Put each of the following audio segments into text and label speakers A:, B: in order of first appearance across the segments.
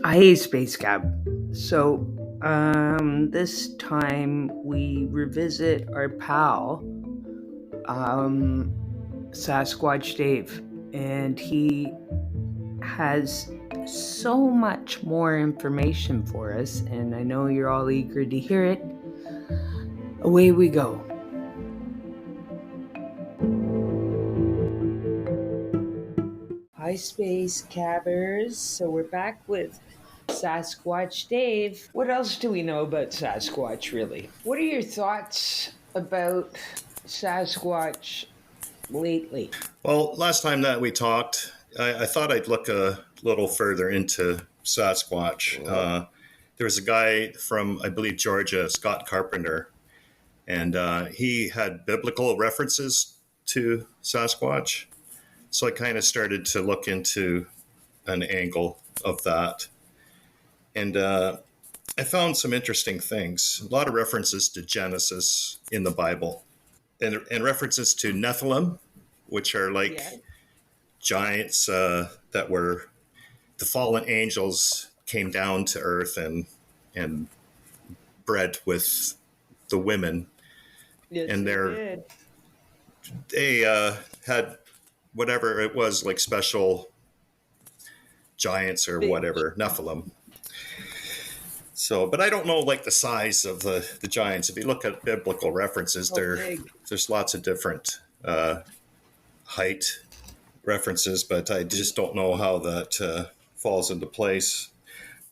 A: Hey, Space Cab. So, this time we revisit our pal, um, Sasquatch Dave, and he has so much more information for us, and I know you're all eager to hear it. Away we go. Hi, Space Cabbers. So, we're back with Sasquatch Dave. What else do we know about Sasquatch, really? What are your thoughts about Sasquatch lately?
B: Well, last time that we talked, I thought I'd look a little further into Sasquatch. There was a guy from, I believe, Georgia, Scott Carpenter, and he had biblical references to Sasquatch. So I kind of started to look into an angle of that. And I found some interesting things. A lot of references to Genesis in the Bible, and references to Nephilim, which are
A: Yeah.
B: like giants that were the fallen angels came down to earth and bred with the women,
A: Yes,
B: and
A: they did.
B: they had whatever it was, like special giants or
A: Big.
B: whatever, Nephilim. So, but I don't know like the size of the giants. If you look at biblical references,
A: Oh, big.
B: there's lots of different height references, but I just don't know how that falls into place.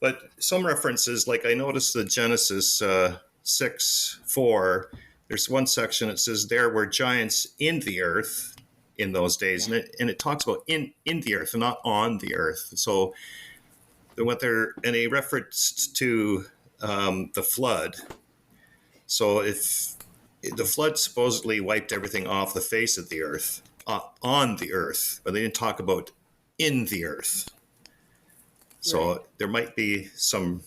B: But some references, like I noticed the Genesis 6:4, there's one section that says there were giants in the earth in those days, and it talks about in the earth and not on the earth. So what they're and a reference to the flood. So if the flood supposedly wiped everything off the face of the earth, on the earth, but they didn't talk about in the earth. So
A: Right.
B: there might be some,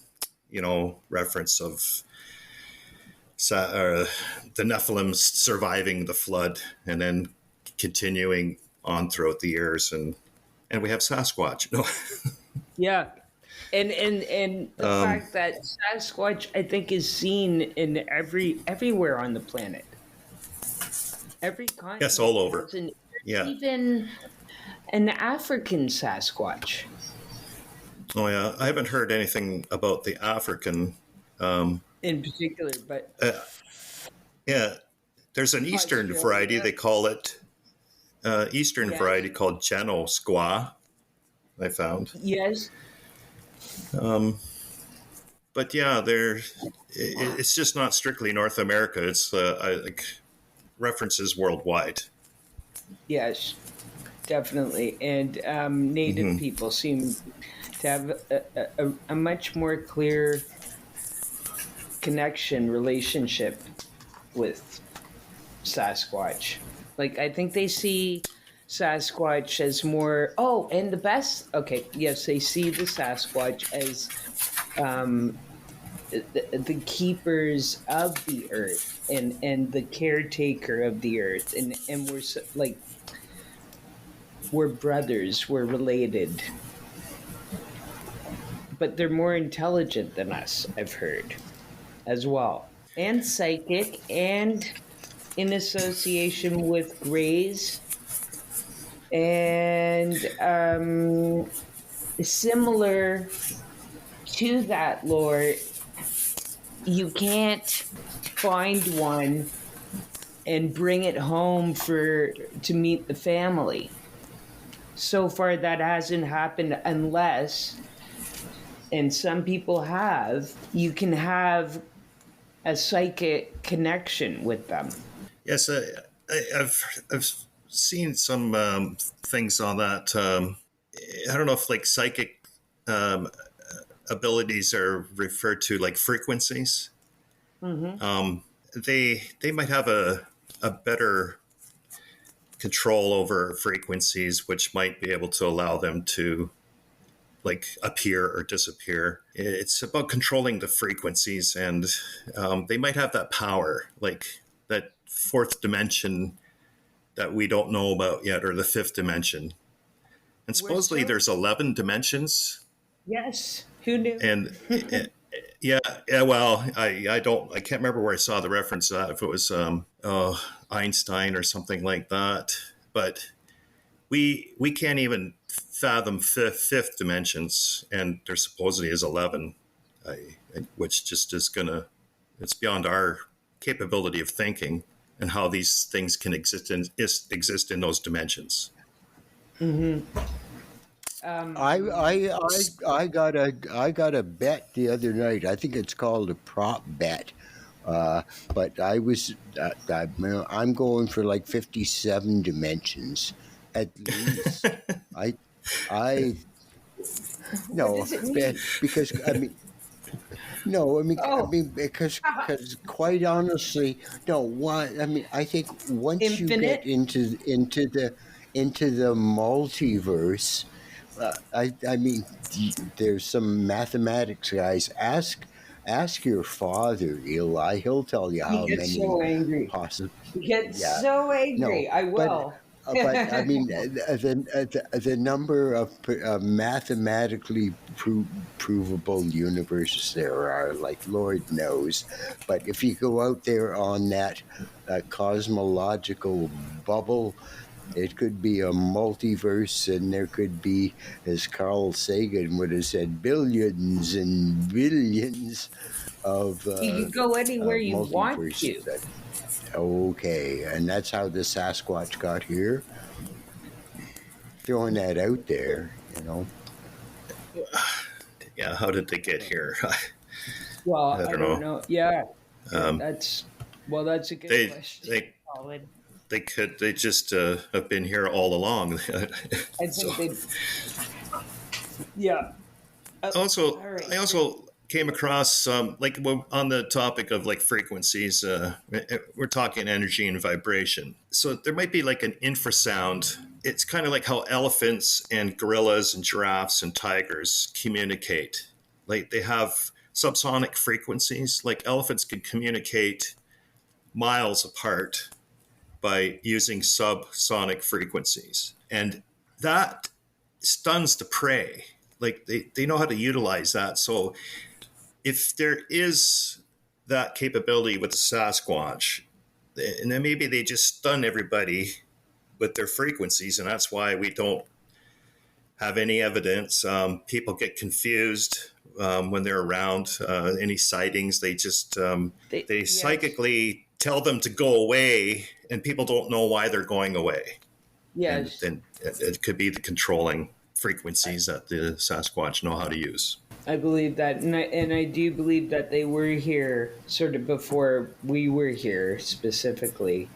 B: reference of the Nephilim surviving the flood and then continuing on throughout the years, and we have Sasquatch. No,
A: Yeah. And the fact that Sasquatch, I think, is seen in everywhere on the planet. Every
B: yes, all
A: continent
B: over.
A: has an
B: Yeah.
A: even an African Sasquatch
B: Oh yeah. I haven't heard anything about the African.
A: in particular, but
B: Yeah, there's an eastern variety.
A: Australia.
B: They call it eastern
A: Yes.
B: variety called Geno squaw. I found.
A: Yes.
B: But yeah, it's just not strictly North America. It's like references worldwide.
A: Yes. Definitely. And Native
B: Hmm.
A: people seem to have a much more clear connection, relationship with Sasquatch. Like, I think they see Sasquatch as more, oh, and the best, okay, yes, they see the Sasquatch as um, the keepers of the earth and the caretaker of the earth. And we're like, we're brothers, we're related, but they're more intelligent than us, I've heard as well, and psychic, and in association with Greys, and similar to that lore, you can't find one and bring it home for to meet the family. So far, that hasn't happened unless, and some people have, you can have a psychic connection with them.
B: Yes, I've seen some things on that. I don't know if like psychic um, abilities are referred to like frequencies.
A: Hmm.
B: They might have a better control over frequencies, which might be able to allow them to like appear or disappear. It's about controlling the frequencies, and they might have that power, like that fourth dimension that we don't know about yet, or the fifth dimension. And
A: We're
B: supposedly
A: still,
B: there's 11 dimensions.
A: yes. Who knew?
B: And yeah, yeah. Well, I can't remember where I saw the reference to that. If it was Einstein or something like that, but we can't even fathom fifth dimensions, and there supposedly is 11, which just is gonna. It's beyond our capability of thinking and how these things can exist in those dimensions.
C: I got a bet the other night. I think it's called a prop bet. But I'm going for like 57 dimensions at least. I I
A: What
C: no
A: does it mean?
C: because I mean no,
A: Oh,
C: because quite honestly, no. Why? I mean, I think once you get
A: infinite.
C: into the multiverse, I mean, there's some mathematics guys. Ask your father, Eli. He'll tell you
A: He
C: how
A: gets
C: many
A: so angry.
C: possible.
A: He gets
C: Yeah,
A: so
C: no,
A: angry. I
C: but
A: will.
C: I mean the number of mathematically provable universes there are, like Lord knows. But if you go out there on that cosmological bubble, it could be a multiverse, and there could be, as Carl Sagan would have said, billions and billions
A: You can go anywhere
C: of
A: you want
C: multiverses.
A: to.
C: Okay, and that's how the Sasquatch got here. Throwing that out there, you know.
B: Yeah, how did they get here?
A: Well,
B: I
A: I
B: don't
A: don't
B: know.
A: know. Yeah,
B: Um,
A: that's that's a good
B: they
A: question,
B: they
A: Colin.
B: they just have been here all along.
A: I
B: So
A: think they. Yeah.
B: also
A: All right.
B: I also came across on the topic of like frequencies. We're talking energy and vibration. So there might be like an infrasound. It's kind of like how elephants and gorillas and giraffes and tigers communicate. Like they have subsonic frequencies. Like elephants can communicate miles apart by using subsonic frequencies. And that stuns the prey. Like they know how to utilize that. So if there is that capability with the Sasquatch, and then maybe they just stun everybody with their frequencies, and that's why we don't have any evidence. People get confused when they're around any sightings. They just they
A: Yes.
B: psychically tell them to go away, and people don't know why they're going away. And
A: Yes.
B: then it could be the controlling frequencies that the Sasquatch know how to use.
A: I believe that, and I do believe that they were here sort of before we were here specifically,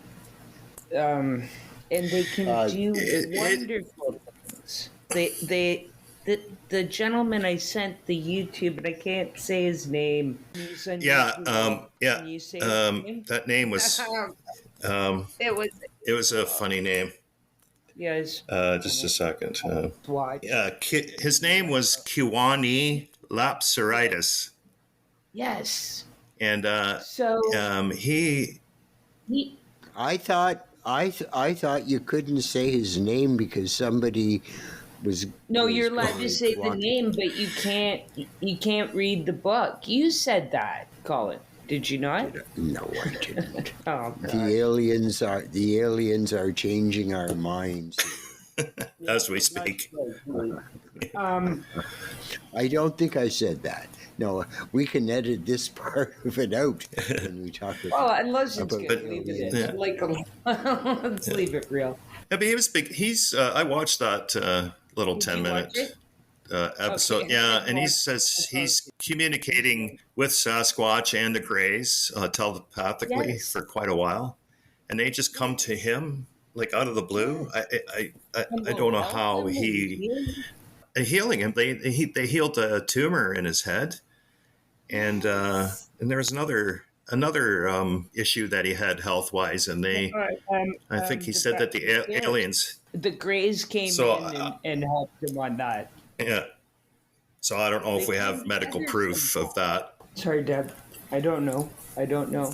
A: and they can
C: Uh,
A: do
B: It, it,
A: wonderful things. The gentleman I sent the YouTube, and I can't say his name. Can you send it
B: yeah,
A: as well?
B: yeah.
A: Can you say his name?
B: That name was um,
A: It was
B: it was a funny name.
A: yes.
B: Just a second.
A: Watch.
B: Yeah, his name was Kiwani Lapsaritis,
A: Yes.
B: and
A: So
B: he
A: he
C: I thought you couldn't say his name because somebody was
A: no,
C: was
A: you're allowed to say the
C: walking.
A: name, but you can't read the book. You said that, Colin. Did you not?
C: No, I didn't.
A: Oh
C: The
A: God.
C: aliens are changing our minds.
B: as we
A: That's
B: speak.
A: right. Um.
C: I don't think I said that. No, we can edit this part of it out when we talk
A: Well, unless it's
C: about
A: good,
C: the
A: leave it
C: aliens.
A: in. Like, let's leave it real.
B: Yeah, but he was big. He's I watched that little
A: Did
B: 10
A: you watch
B: minute
A: it?
B: episode.
A: Okay.
B: Yeah, and he says he's communicating with Sasquatch and the Greys telepathically
A: Yes.
B: for quite a while, and they just come to him like out of the blue.
A: And
B: I
A: will
B: don't know
A: help
B: how
A: them and
B: he
A: heal.
B: healing him. They healed a tumor in his head, and there was another issue that he had health wise, and they I think he said that the aliens.
A: The Greys came
B: So
A: in and helped him on that.
B: yeah, so I don't know
A: They
B: if we
A: came
B: have medical
A: together
B: proof of that.
A: Sorry, Deb. I don't know. I don't know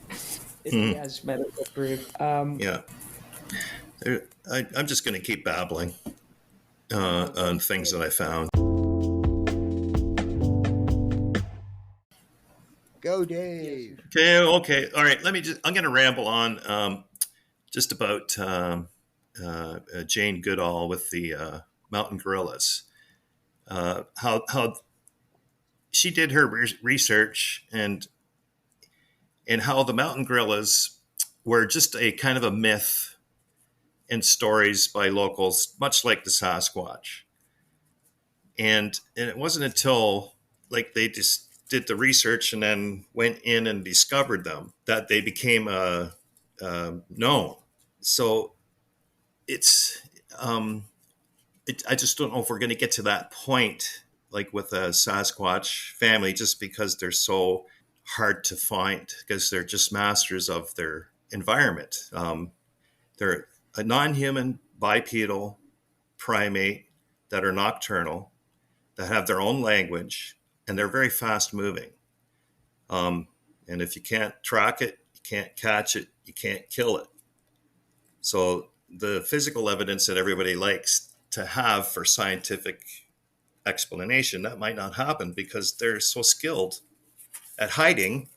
A: if he has medical proof.
B: Yeah, I'm just going to keep babbling on things that I found.
C: Go,
A: Yes.
C: Dave.
B: Okay. All right. I'm going to ramble on just about Jane Goodall with the mountain gorillas. How she did her research and how the mountain gorillas were just a kind of a myth and stories by locals, much like the Sasquatch. And it wasn't until like they just did the research and then went in and discovered them that they became known. So it's I just don't know if we're going to get to that point like with a Sasquatch family, just because they're so hard to find because they're just masters of their environment. They're a non-human bipedal primate that are nocturnal, that have their own language, and they're very fast moving. And if you can't track it, you can't catch it, you can't kill it. So the physical evidence that everybody likes to have for scientific explanation, that might not happen because they're so skilled at hiding.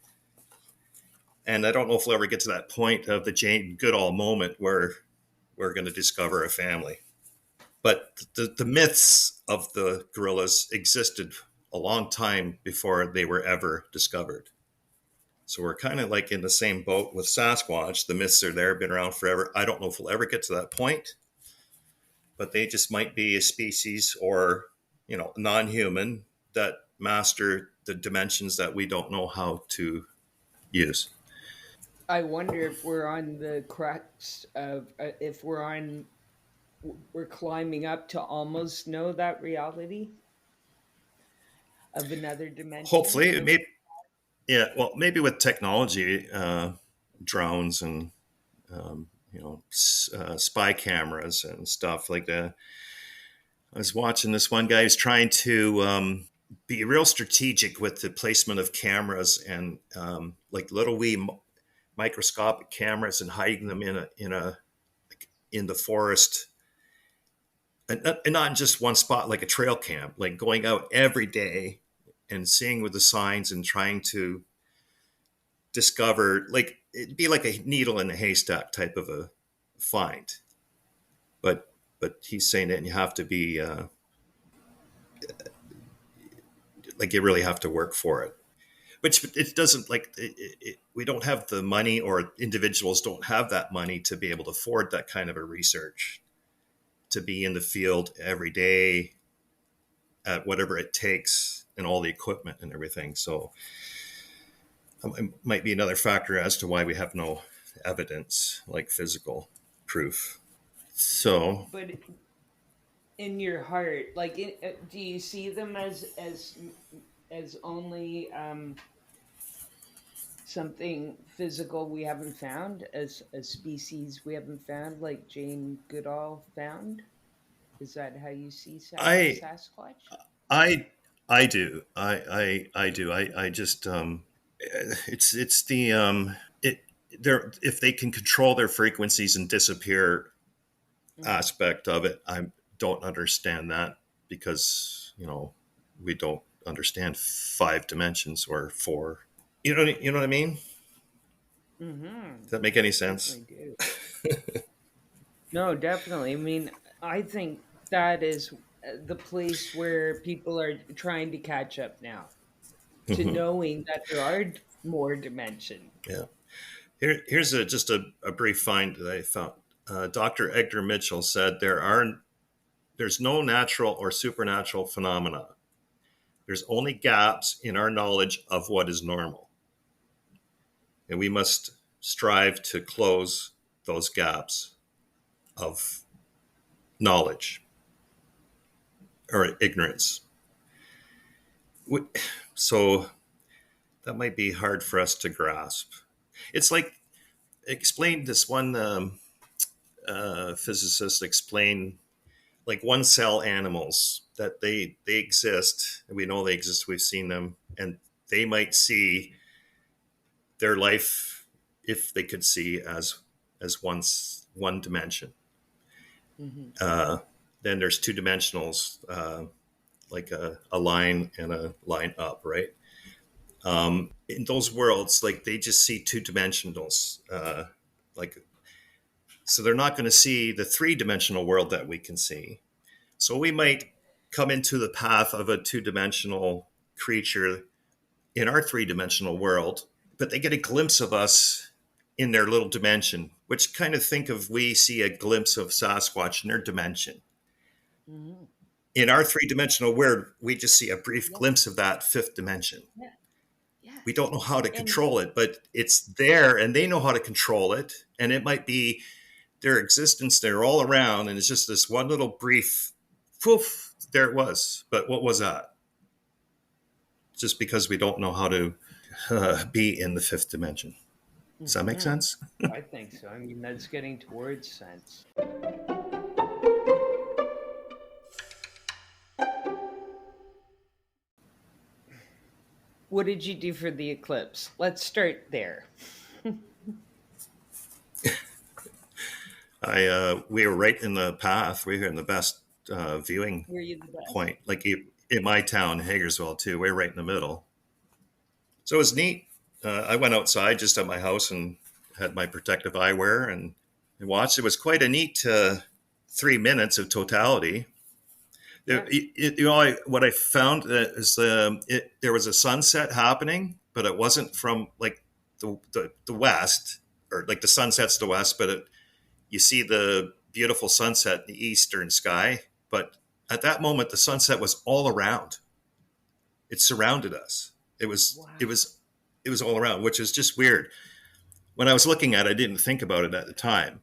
B: And I don't know if we'll ever get to that point of the Jane Goodall moment where we're going to discover a family. But the myths of the gorillas existed a long time before they were ever discovered. So we're kind of like in the same boat with Sasquatch. The myths are there, been around forever. I don't know if we'll ever get to that point, but they just might be a species or, non-human that master the dimensions that we don't know how to use.
A: I wonder if we're on the crux of if we're climbing up to almost know that reality of another dimension.
B: Hopefully, maybe, yeah. Well, maybe with technology, drones and spy cameras and stuff like that. I was watching this one guy who's trying to be real strategic with the placement of cameras and like little wee microscopic cameras and hiding them in the forest, and not in just one spot like a trail camp, like going out every day and seeing with the signs and trying to discover, like it'd be like a needle in a haystack type of a find. But he's saying that you have to be like you really have to work for it, which it doesn't, like we don't have the money, or individuals don't have that money to be able to afford that kind of a research, to be in the field every day at whatever it takes and all the equipment and everything. So it might be another factor as to why we have no evidence, like physical proof. So
A: But in your heart, like, do you see them as only something physical we haven't found, as a species we haven't found, like Jane Goodall found? Is that how you see
B: I
A: Sasquatch?
B: I I do. I do. I just it's the it they're if they can control their frequencies and disappear
A: Hmm.
B: aspect of it, I don't understand that, because we don't understand five dimensions or four. You know what I mean?
A: Hmm.
B: Does that make any sense?
A: Definitely do. No, definitely. I mean, I think that is the place where people are trying to catch up now to
B: Hmm.
A: knowing that there are more dimensions.
B: Yeah. Here's just a brief find that I found. Dr. Edgar Mitchell said there's no natural or supernatural phenomena. There's only gaps in our knowledge of what is normal, and we must strive to close those gaps of knowledge or ignorance. So that might be hard for us to grasp. It's like, explained this one physicist explained, like one cell animals, that they exist, and we know they exist, we've seen them, and they might see their life, if they could see, as one dimension.
A: Hmm.
B: uh, then there's two dimensionals, like a line and a line up, right? In those worlds, like they just see two dimensionals, like so they're not going to see the three-dimensional world that we can see. So we might come into the path of a two-dimensional creature in our three-dimensional world, but they get a glimpse of us in their little dimension, which kind of think of we see a glimpse of Sasquatch in their dimension.
A: Mm-hmm.
B: In our three-dimensional world, we just see a brief
A: Yeah.
B: glimpse of that fifth dimension.
A: Yeah. Yeah.
B: We don't know how to
A: And
B: control it, but it's there and they know how to control it. And it might be their existence, they're all around, and it's just this one little brief poof, there it was. But what was that? Just because we don't know how to be in the fifth dimension. Does that make sense?
A: I think so. I mean, that's getting towards sense. What did you do for the eclipse? Let's start there.
B: We were right in the path. We were in the best viewing
A: Were you the best?
B: point. Like in my town, Hagersville, too. We were right in the middle. So it was neat. I went outside just at my house and had my protective eyewear and watched. It was quite a neat 3 minutes of totality.
A: Yeah.
B: What I found is there was a sunset happening, but it wasn't from like the west, or like the sunset's the west, but you see the beautiful sunset in the eastern sky. But at that moment, the sunset was all around. It surrounded us. It was
A: Wow.
B: it was all around, which is just weird. When I was looking at it, I didn't think about it at the time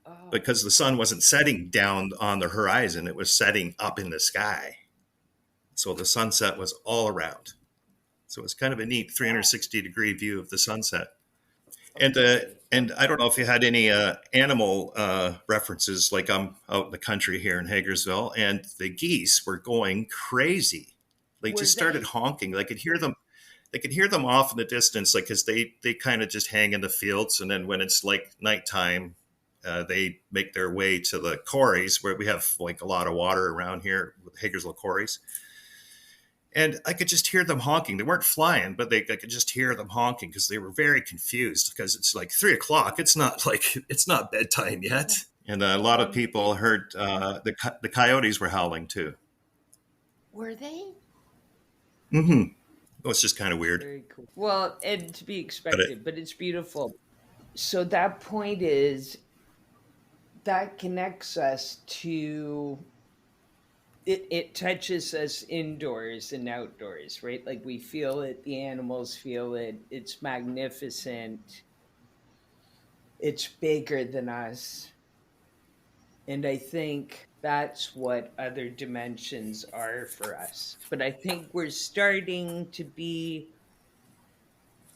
A: Oh,
B: because the sun wasn't setting down on the horizon. It was setting up in the sky. So the sunset was all around. So it was kind of a neat 360-degree view of the sunset. And I don't know if you had any animal references. Like I'm out in the country here in Hagersville, and the geese were going crazy. They
A: were
B: just started
A: they?
B: honking. I could hear them. They could hear them off in the distance, like because they kind of just hang in the fields, and then when it's like nighttime, they make their way to the quarries where we have like a lot of water around here with Hagersville quarries. And I could just hear them honking. They weren't flying, but I could just hear them honking because they were very confused because it's like 3 o'clock. It's not bedtime yet. And a lot of people heard the coyotes were howling too.
A: Were they?
B: Mm-hmm. It was just kind of weird.
A: Very cool. Well, and to be
B: But
A: expected, but it's beautiful. So that point is that connects us to it touches us indoors and outdoors, right? Like we feel it, the animals feel it, it's magnificent, it's bigger than us. And I think that's what other dimensions are for us. But I think we're starting to be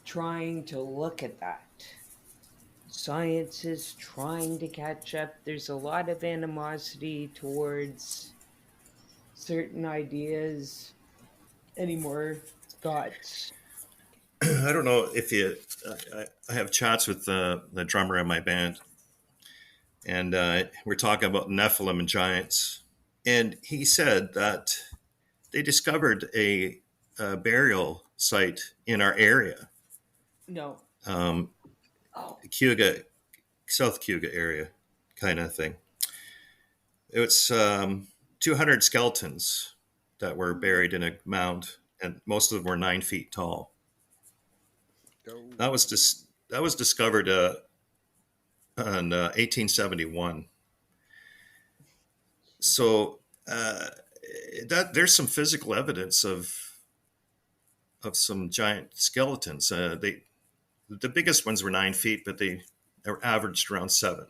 A: trying to look at that. Science is trying to catch up. There's a lot of animosity towards certain ideas. Any more thoughts?
B: I don't know if you. I have chats with the drummer in my band, and we're talking about Nephilim and giants. And he said that they discovered a burial site in our area,
A: No.
B: um,
A: Oh,
B: Cuga, South Cuga area, kind of thing. It's 200 skeletons that were buried in a mound, and most of them were 9 feet tall. That was discovered in 1871. So that there's some physical evidence of some giant skeletons. The biggest ones were 9 feet, but they were averaged around 7.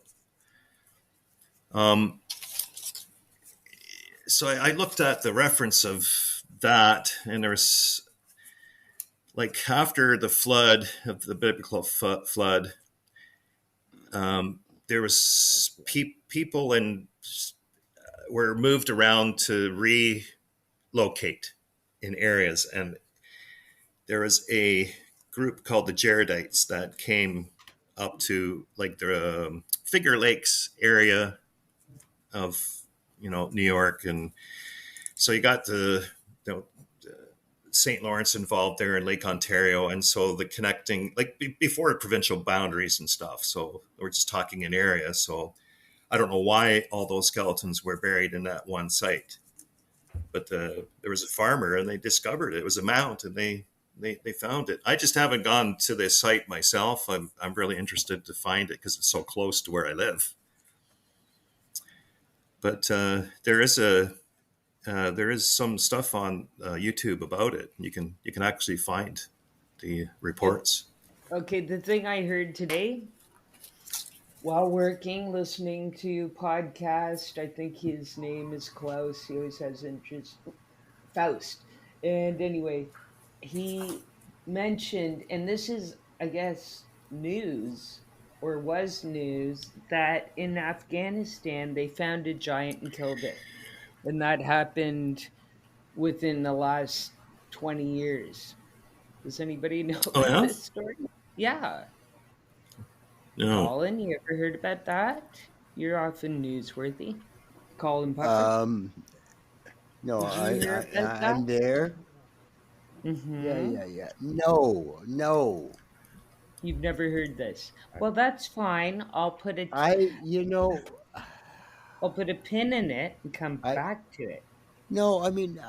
B: So I looked at the reference of that, and there's like after the flood of the biblical flood, there was people and were moved around to relocate in areas, and there was a group called the Jaredites that came up to like the Finger Lakes area of New York, and so you got the St. Lawrence involved there in Lake Ontario, and so the connecting, like before provincial boundaries and stuff. So we're just talking an area. So I don't know why all those skeletons were buried in that one site, but there was a farmer and they discovered it. It was a mount, and they found it. I just haven't gone to this site myself. I'm really interested to find it because it's so close to where I live. But there is some stuff on YouTube about it. You can actually find the reports.
A: Okay, the thing I heard today while working, listening to podcast, I think his name is Klaus. He always has interest. Faust. And anyway, he mentioned, and this is, I guess, news or was news, that in Afghanistan they found a giant and killed it. And that happened within the last 20 years. Does anybody know
B: Oh
A: about
B: yeah,
A: this story? Yeah.
B: no.
A: Colin, you ever heard about that? You're often newsworthy. Colin Pucker.
C: Um, no,
A: Did you hear about
C: I'm
A: that?
C: there. Yeah,
A: Mm-hmm.
C: yeah, yeah. No, no.
A: You've never heard this. Well, that's fine.
C: You know,
A: I'll put a pin in it and come
C: I
A: back to it.
C: no. I mean,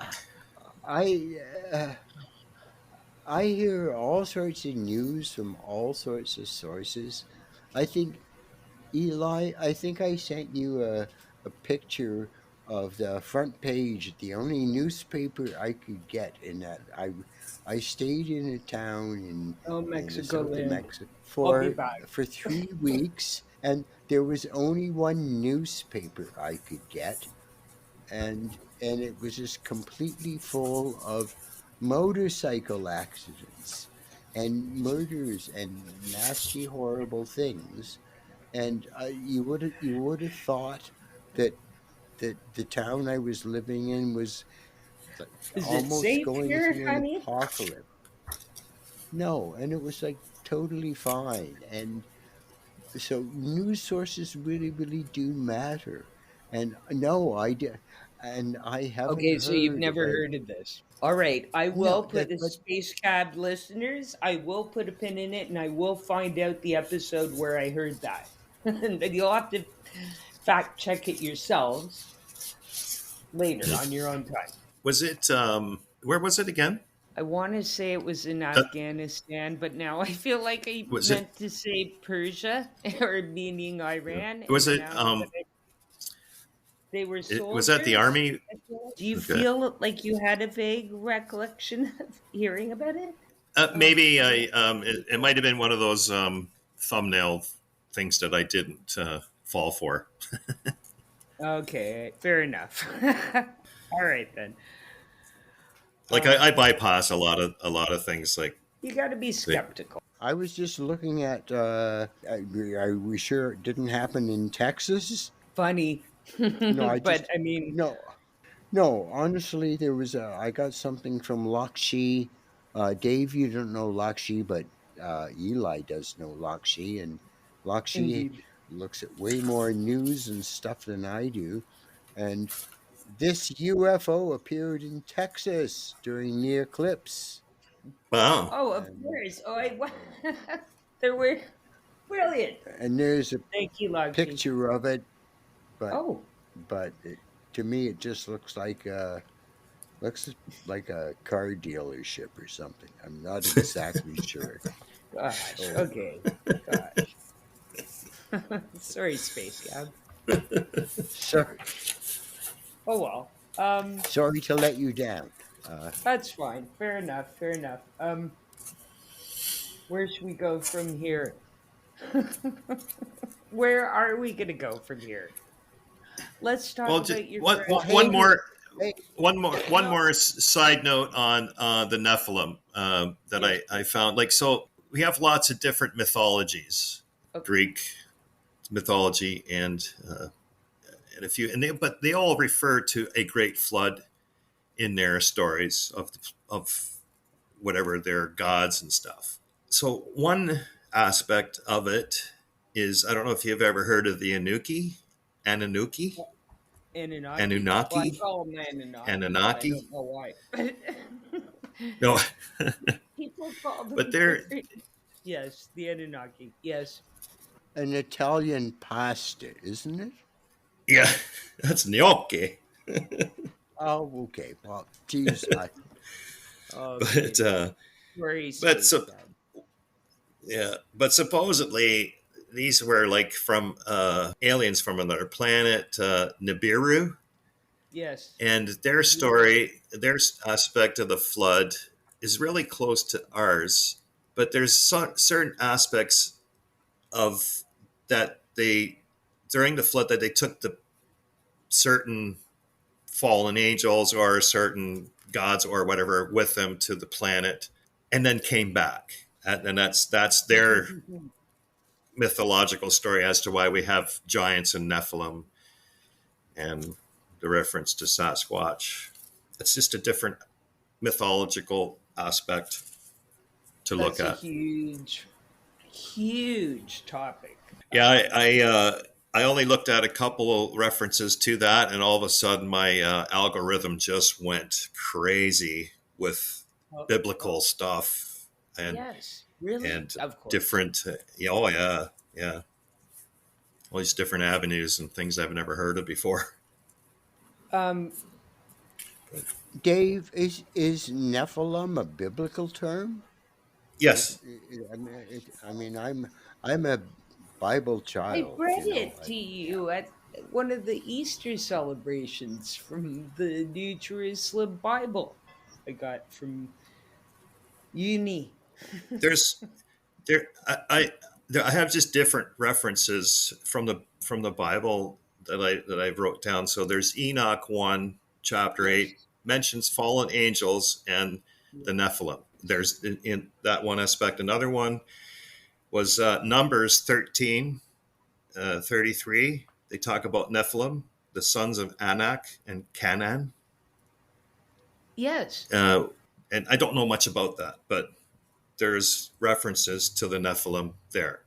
C: I uh, I hear all sorts of news from all sorts of sources. I think Eli, I think I sent you a picture of the front page, the only newspaper I could get in that. I stayed in a town
A: Oh,
C: in the
A: Mexico
C: south of
A: land.
C: Mexico
A: I'll be back.
C: for 3 weeks, and there was only one newspaper I could get, and it was just completely full of motorcycle accidents and murders and nasty, horrible things. And you would have thought that the town I was living in was like
A: Is it
C: almost
A: safe
C: going
A: here,
C: through an
A: honey?
C: apocalypse. No, and it was like totally fine. And so news sources really, really do matter. And no, I did, and I haven't
A: Okay, so you've
C: heard
A: never
C: about.
A: heard of this. All right, I will
C: No,
A: put a
C: but
A: space cab listeners. I will put a pin in it, and I will find out the episode where I heard that. And then you'll have to fact check it yourselves later on your own time.
B: Was it? Where was it again?
A: I want to say it was in
B: Uh,
A: Afghanistan, but now I feel like I
B: was it?
A: meant to say Persia or meaning Iran,
B: Was
A: and
B: it?
A: now that they were
B: Was that the
A: soldiers.
B: army?
A: Do you
B: Okay.
A: feel like you had a vague recollection of hearing about it?
B: Maybe I. It might have been one of those thumbnail things that I didn't fall for.
A: Okay, fair enough. All right then.
B: Like
A: Uh,
B: I bypass a lot of things. Like
A: you got to be
B: they,
A: skeptical.
C: I was just looking at. Are we sure it didn't happen in Texas?
A: Funny,
C: No, I
A: but
C: just
A: I mean,
C: no. No, honestly, there was I got something from Lakshi. Dave, you don't know Lakshi, but Eli does know Lakshi, and Lakshi
A: indeed.
C: looks at way more news and stuff than I do. And this UFO appeared in Texas during the eclipse,
B: wow.
A: Oh, of
C: and
A: course. Oh, there were brilliant.
C: there's a
A: Thank you, Logshi.
C: picture of it, but
A: Oh,
C: to me it just looks like a car dealership or something. I'm not exactly sure.
A: gosh.
C: Oh,
A: Okay. Gosh. Sorry, Space Gab.
C: sorry,
A: Oh well.
C: sorry to let you down.
A: That's fine. Fair enough. Fair enough. Where should we go from here? Where are we gonna go from here? Let's talk
B: Well, just
A: about your friend.
C: Well, hey, hey,
B: one
A: No.
B: more side note on the Nephilim that
A: Yes,
B: I
A: please.
B: found. Like, so we have lots of different mythologies,
A: Okay.
B: Greek mythology, and a few, but they all refer to a great flood in their stories of whatever their gods and stuff. So one aspect of it is, I don't know if you've ever heard of the Anunnaki,
A: Anunnaki. Well, I
B: Anunnaki,
A: call them Anunnaki, but I
B: Anunnaki.
A: don't know why.
B: No,
A: People call
B: but
A: them
B: they're
A: different. Yes, the Anunnaki. Yes.
C: An Italian pasta, isn't it?
B: yeah, that's gnocchi.
C: Oh, okay. Well, geez,
B: But
A: Okay. Very
B: but
A: space
B: so
A: dad.
B: yeah, but supposedly these were like from aliens from another planet, Nibiru,
A: Yes.
B: and their story, their aspect of the flood is really close to ours. But there's certain aspects of that they during the flood that they took the certain fallen angels or certain gods or whatever with them to the planet and then came back, and that's their mythological story as to why we have giants and Nephilim and the reference to Sasquatch. It's just a different mythological aspect to look
A: That's a
B: at.
A: huge, huge topic.
B: Yeah, I only looked at a couple of references to that, and all of a sudden my algorithm just went crazy with
A: Oh,
B: biblical
A: oh,
B: stuff and
A: yes. Really?
B: and
A: Of course.
B: different. Oh yeah, yeah, all these different avenues and things I've never heard of before.
A: Um,
C: Dave, is Nephilim a biblical term? It,
B: Yes,
C: I mean, I'm a Bible
A: I
C: child,
A: read
C: you know.
A: it to you at one of the Easter celebrations from the New Jerusalem Bible I got from uni.
B: there's there I have just different references from the Bible that I wrote down. So there's Enoch 1 chapter
A: Yes.
B: 8 mentions fallen angels and the
A: Yeah.
B: Nephilim. There's in that one aspect. Another one was Numbers 13 33. They talk about Nephilim, the sons of Anak and Canaan.
A: Yes.
B: Uh, and I don't know much about that, but there's references to the Nephilim there.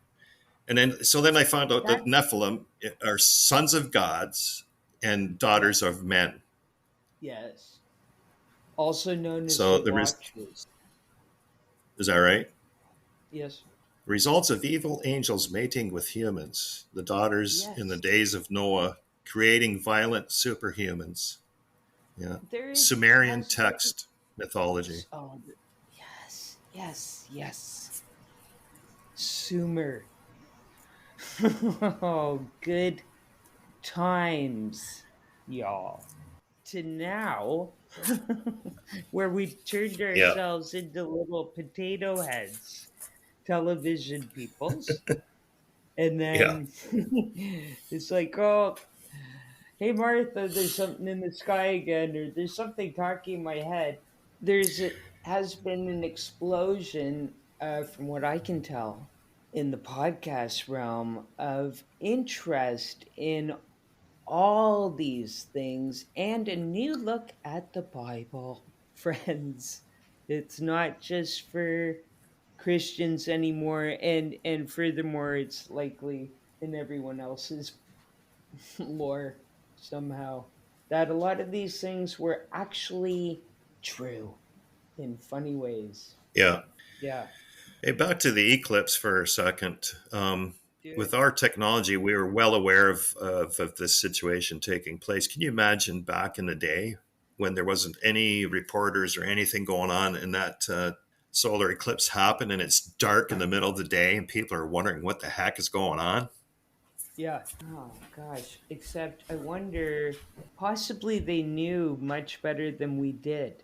B: And then I found out that
A: That.
B: Nephilim are sons of gods and
A: Yeah.
B: daughters of men.
A: Yes. Also known as the
B: So there
A: Watchers.
B: is that right?
A: Yes.
B: Results of evil angels mating with humans, the daughters in the
A: Yes.
B: days of Noah, creating violent superhumans. Yeah.
A: There's
B: Sumerian
A: has been.
B: text mythology.
A: Oh, yes. Yes. Yes. Sumer. Oh, good times, y'all. To now, where we've turned
B: Yeah.
A: ourselves into little potato heads, television peoples. And
B: Yeah.
A: then it's like, oh, hey, Martha, there's something in the sky again, or there's something talking in my head. Has been an explosion, from what I can tell, in the podcast realm of interest in all these things and a new look at the Bible, friends. It's not just for Christians anymore, and furthermore, it's likely in everyone else's lore somehow that a lot of these things were actually true in funny ways.
B: Yeah.
A: Yeah,
B: Hey, back to the eclipse for a second.
A: do
B: With
A: it.
B: our technology, we were well aware of this situation taking place. Can you imagine back in the day when there wasn't any reporters or anything going on and that solar eclipse happened and it's dark in the middle of the day and people are wondering what the heck is going on?
A: Yeah. Oh gosh. Except I wonder, possibly they knew much better than we did.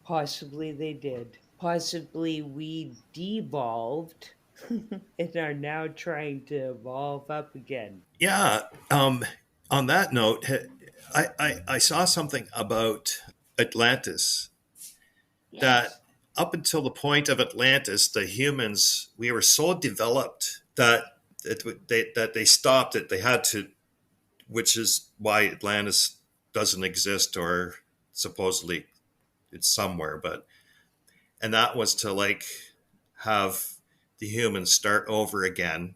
A: Possibly they did. Possibly we devolved and are now trying to evolve up again.
B: Yeah. On that note, I saw something about Atlantis that
A: Yes.
B: up until the point of Atlantis, the humans, we were so developed that they stopped it. They had to, which is why Atlantis doesn't exist, or supposedly it's somewhere. But and that was to like have the humans start over again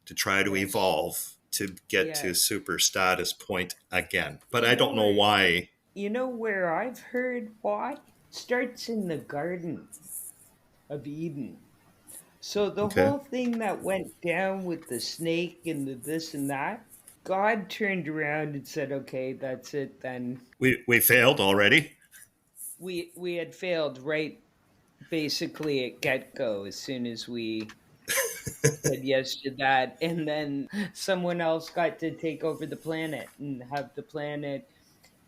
B: to try to
A: Yes.
B: evolve to get to
A: Yes.
B: super status point again. But
A: You
B: I
A: know
B: don't know
A: where
B: why.
A: You know where I've heard why? Starts in the Garden of Eden. So the
B: Okay.
A: whole thing that went down with the snake and the this and that, God turned around and said, "Okay, that's it then."
B: We failed already.
A: We had failed right basically at get go as soon as we said yes to that, and then someone else got to take over the planet and have the planet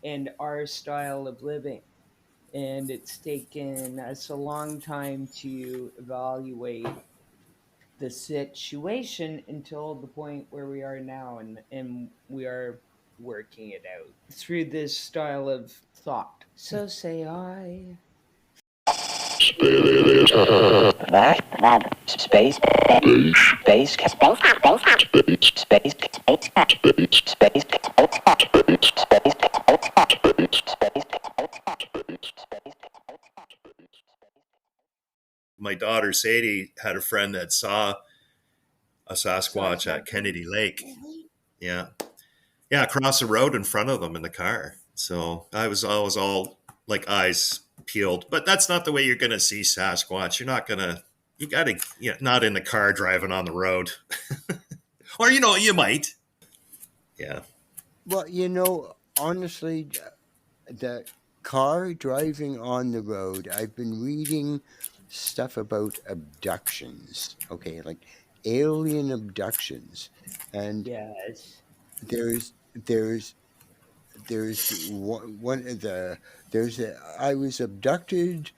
A: and our style of living. And it's taken us a long time to evaluate the situation until the point where we are now, and we are working it out through this style of thought. So say I.
B: My daughter Sadie had a friend that saw a Sasquatch
A: Sasquatch.
B: at Kennedy Lake.
A: Really?
B: Yeah, yeah, across the road in front of them in the car. So I was all like eyes peeled. But that's not the way you're going to see Sasquatch. You're not going to. You got to, not in the car driving on the road, or you might. Yeah.
C: Well, honestly, the car driving on the road, I've been reading stuff about abductions, okay, like alien abductions. And
A: Yes.
C: there's one of I was abducted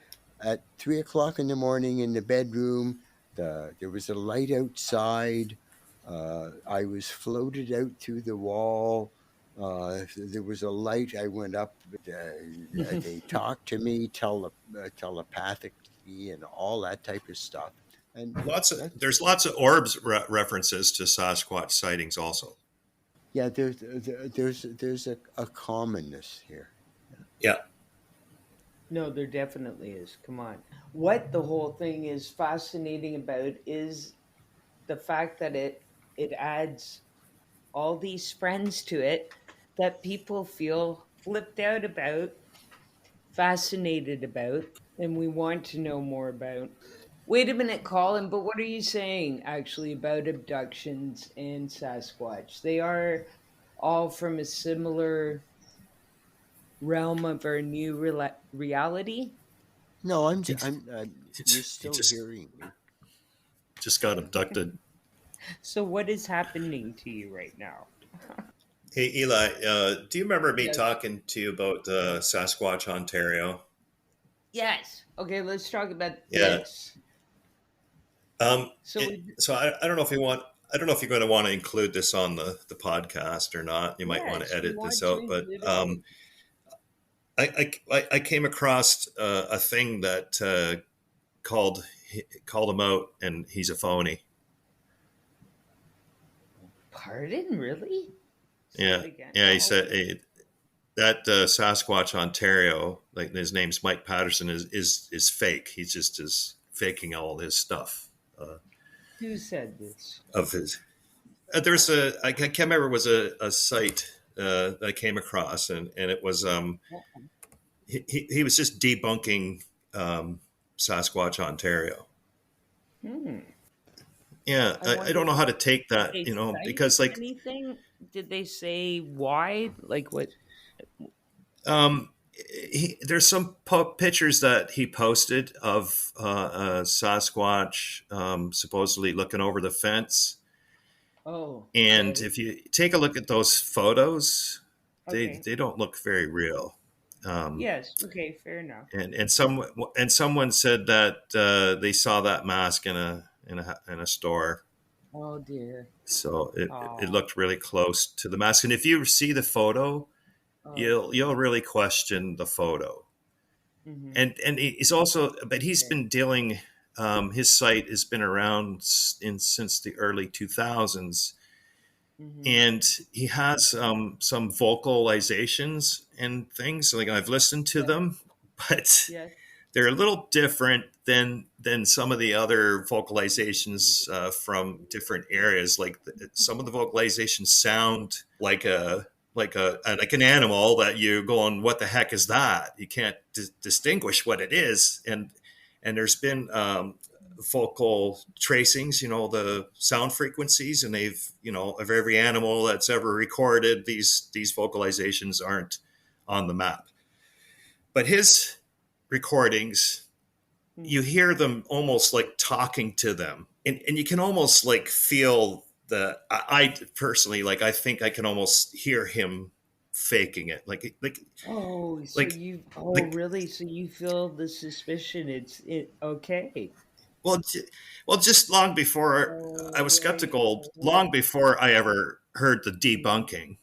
C: at 3 o'clock in the morning in the bedroom. There was a light outside. I was floated out through the wall. There was a light. I went up. They talked to me telepathically and all that type of stuff. And that's
B: There's lots of orbs references to Sasquatch sightings also.
C: yeah. There's a commonness here.
B: Yeah.
A: No, there definitely is. Come on. What the whole thing is fascinating about is the fact that it adds all these friends to it that people feel flipped out about, fascinated about, and we want to know more about. Wait a minute, Colin, but what are you saying actually about abductions and Sasquatch? They are all from a similar realm of our new reality.
C: No,
B: He,
C: you're
B: he
C: still
B: just
C: hearing me.
B: just got abducted.
A: So, what is happening to you right now?
B: Hey Eli, do you remember me
A: Yes.
B: talking to you about Sasquatch, Ontario?
A: Yes. Okay, let's talk about
B: Yeah.
A: this.
B: Um,
A: So, we,
B: so I don't know if you want. I don't know if you're going to want to include this on the podcast or not. You might want to
A: yes, we
B: edit this
A: want to
B: out, but
A: include it.
B: I came across a thing that called him out, and he's a phony.
A: Pardon? Really? Say it
B: Yeah,
A: again.
B: yeah. He
A: Oh,
B: said that Sasquatch Ontario, like his name's Mike Patterson, is fake. He's just is faking all his stuff
A: who said this?
B: of his. There's I can't remember, it was a site that I came across, and it was he was just debunking Sasquatch Ontario.
A: Hmm.
B: Yeah,
A: I
B: I
A: wonder,
B: don't know how to take
A: did
B: that,
A: they cite
B: because like
A: anything? Did they say why? Like what?
B: um, there's some pictures that he posted of Sasquatch supposedly looking over the fence,
A: Oh,
B: and
A: okay.
B: if you take a look at those photos,
A: Okay.
B: they don't look very real. Um,
A: Yes. Okay. Fair enough.
B: and someone said that they saw that mask in a store,
A: Oh dear.
B: so it
A: Oh.
B: looked really close to the mask. And if you see the photo,
A: Oh
B: you'll
A: dear.
B: really question the photo.
A: Mm-hmm.
B: And he's also, but he's
A: Okay.
B: been dealing. His site has been around since the early 2000s,
A: Mm-hmm.
B: and he has some vocalizations and things. Like, I've listened to
A: Yes.
B: them, but
A: Yes.
B: they're a little different than some of the other vocalizations from different areas. Like some of the vocalizations sound like like an animal that you're going, what the heck is that? You can't distinguish what it is. And there's been vocal tracings, the sound frequencies, and they've, of every animal that's ever recorded, these vocalizations aren't on the map. But his recordings, you hear them almost like talking to them, and you can almost like feel I personally, like, I think I can almost hear him faking it, like
A: Oh, so
B: like
A: you, oh,
B: like
A: really? So you feel the suspicion okay.
B: well well, just long before I
A: Oh,
B: was
A: right.
B: skeptical, long before I ever heard the debunking,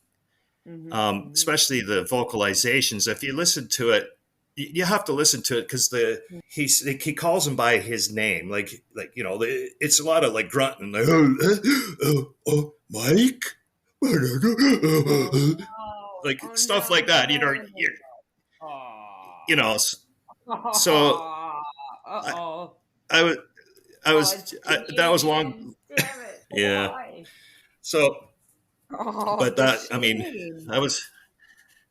A: Mm-hmm.
B: especially the vocalizations. If you listen to it, you have to listen to it because he calls him by his name, like it's a lot of like grunting, like Mike,
A: Oh,
B: like
A: oh
B: stuff
A: no,
B: like that.
A: oh.
B: You know. So I
A: Uh-oh.
B: I was
A: Oh, it's
B: that
A: kicking
B: was
A: in.
B: long.
A: Damn it.
B: Yeah.
A: Why?
B: So,
A: Oh,
B: but
A: the
B: that, I mean,
A: shame.
B: I was,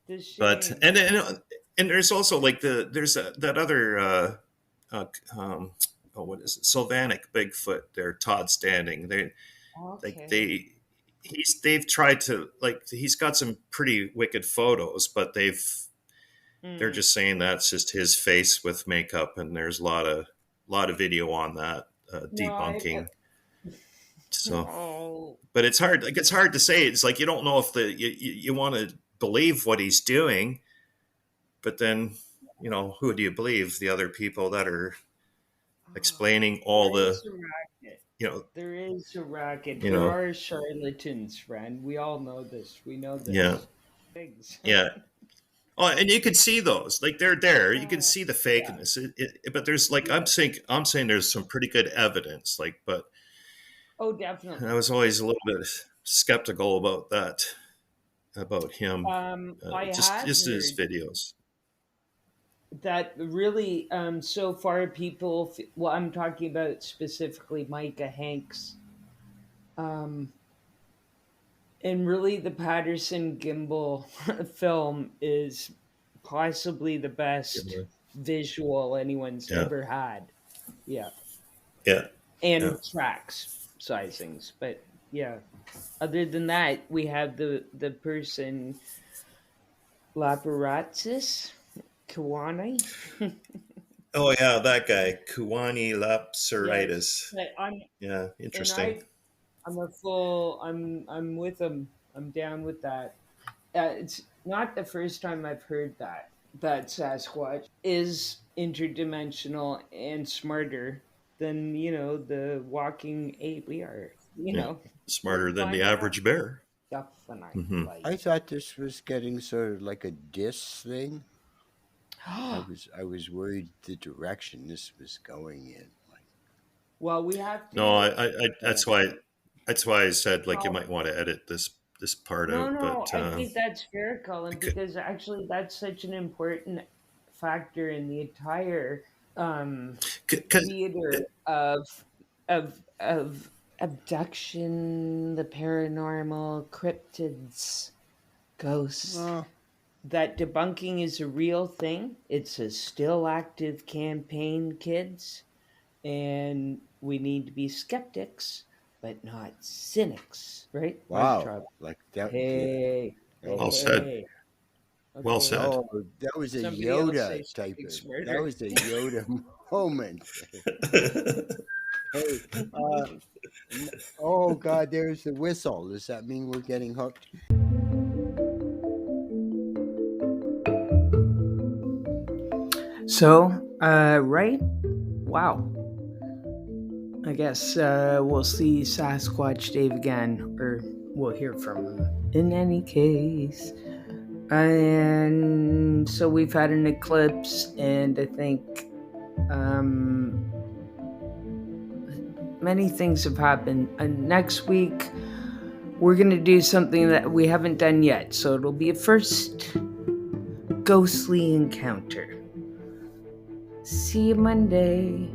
A: The
B: but
A: shame.
B: and there's also like that other uh, um, oh, what is it? Sylvanic Bigfoot there, Todd Standing. Like
A: Okay.
B: they they've tried to, like, he's got some pretty wicked photos, but they're
A: Mm.
B: just saying that's just his face with makeup, and there's a lot of video on that
A: No,
B: debunking. So,
A: oh.
B: but it's hard. Like, it's hard to say. It's like you don't know if you want to believe what he's doing, but then who do you believe? The other people that are explaining all
A: There
B: the
A: is a racket.
B: you know
A: There is a racket.
B: you
A: There
B: know
A: are charlatans, friend. We all know this. We know
B: yeah,
A: this. Things.
B: yeah. Oh, and you can see those, like, they're there. You can
A: Oh,
B: see the
A: yeah.
B: fakeness. But there's, like,
A: Yeah.
B: I'm saying there's some pretty good evidence. Like, but
A: Oh,
B: I
A: definitely.
B: was always a little bit skeptical about that, about him,
A: I
B: just
A: had
B: in his
A: heard
B: videos.
A: that really, so far people, well, I'm talking about specifically Micah Hanks. Um, and really, the Patterson Gimbal film is possibly the best visual anyone's
B: Yeah,
A: ever had. Yeah.
B: yeah, yeah.
A: And tracks sizings. But yeah, other than that, we have the person Laparatsis Kiwani.
B: Oh yeah, that guy, Kuwani
A: Yes,
B: lapsaritis.
A: but
B: Yeah,
A: and
B: interesting.
A: I'm with him. I'm down with that. It's not the first time I've heard that Sasquatch is interdimensional and smarter than the walking ape we are.
B: Yeah,
A: We're
B: smarter than the
A: finding out
B: average bear. Hmm.
A: definitely.
C: I thought this was getting sort of like a diss thing. I was worried the direction this was going in. Like,
A: Well, we have
B: No,
A: to.
B: that's why I said, like, you
A: Well,
B: might want to edit this part
A: no,
B: out,
A: no,
B: but
A: I think that's fair, Colin,
B: because,
A: because actually that's such an important factor in the entire um, theater of abduction, the paranormal, cryptids, ghosts.
C: well,
A: That debunking is a real thing. It's a still active campaign, kids, and we need to be skeptics, but not cynics, right? Mic
C: wow,
A: drop.
C: like that. Yeah.
A: Hey, hey,
B: well
C: Oh,
B: said,
A: hey.
B: well
A: Okay,
B: said.
C: oh, that was a
A: somebody else
C: Yoda
A: say
C: type
A: something
C: of. That
A: smarter.
C: was a Yoda moment. Hey, uh, oh God, there's the whistle. Does that mean we're getting hooked?
A: So, right? Wow. I guess we'll see Sasquatch Dave again, or we'll hear from him. In any case. And so we've had an eclipse, and I think many things have happened. And next week, we're going to do something that we haven't done yet. So it'll be a first ghostly encounter. See you Monday.